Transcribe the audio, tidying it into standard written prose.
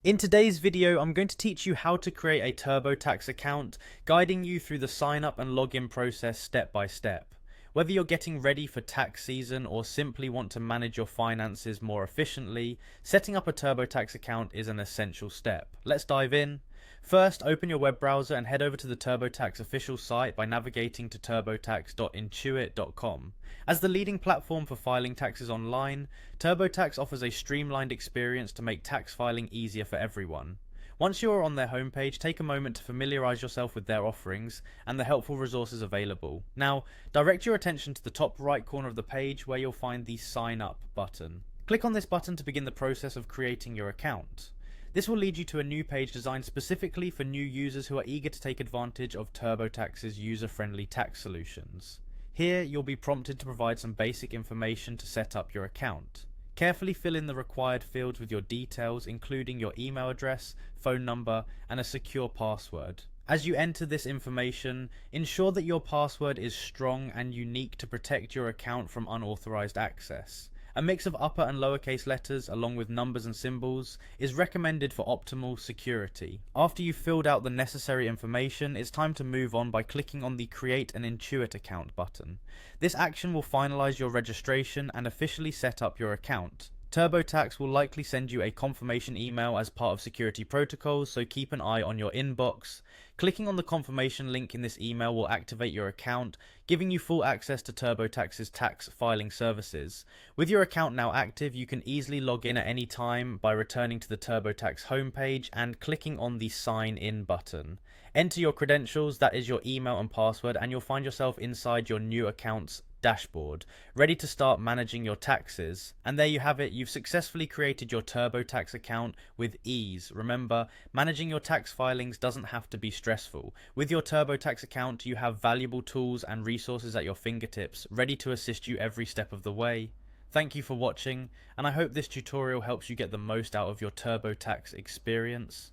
In today's video, I'm going to teach you how to create a Turbotax account, guiding you through the sign up and login process step by step. Whether you're getting ready for tax season or simply want to manage your finances more efficiently, setting up a Turbotax account is an essential step. Let's dive in. First, open your web browser and head over to the Turbotax official site by navigating to turbotax.intuit.com. As the leading platform for filing taxes online, Turbotax offers a streamlined experience to make tax filing easier for everyone. Once you are on their homepage, take a moment to familiarize yourself with their offerings and the helpful resources available. Now, direct your attention to the top right corner of the page where you'll find the Sign Up button. Click on this button to begin the process of creating your account. This will lead you to a new page designed specifically for new users who are eager to take advantage of Turbotax's user-friendly tax solutions. Here, you'll be prompted to provide some basic information to set up your account. Carefully fill in the required fields with your details, including your email address, phone number, and a secure password. As you enter this information, ensure that your password is strong and unique to protect your account from unauthorized access. A mix of upper and lowercase letters, along with numbers and symbols, is recommended for optimal security. After you've filled out the necessary information, it's time to move on by clicking on the Create an Intuit Account button. This action will finalize your registration and officially set up your account. Turbotax will likely send you a confirmation email as part of security protocols, so keep an eye on your inbox. Clicking on the confirmation link in this email will activate your account, giving you full access to Turbotax's tax filing services. With your account now active, you can easily log in at any time by returning to the Turbotax homepage and clicking on the Sign In button. Enter your credentials, that is your email and password, and you'll find yourself inside your new account's dashboard, ready to start managing your taxes. And there you have it, you've successfully created your Turbotax account with ease. Remember, managing your tax filings doesn't have to be stressful. With your Turbotax account, you have valuable tools and resources at your fingertips, ready to assist you every step of the way. Thank you for watching, and I hope this tutorial helps you get the most out of your Turbotax experience.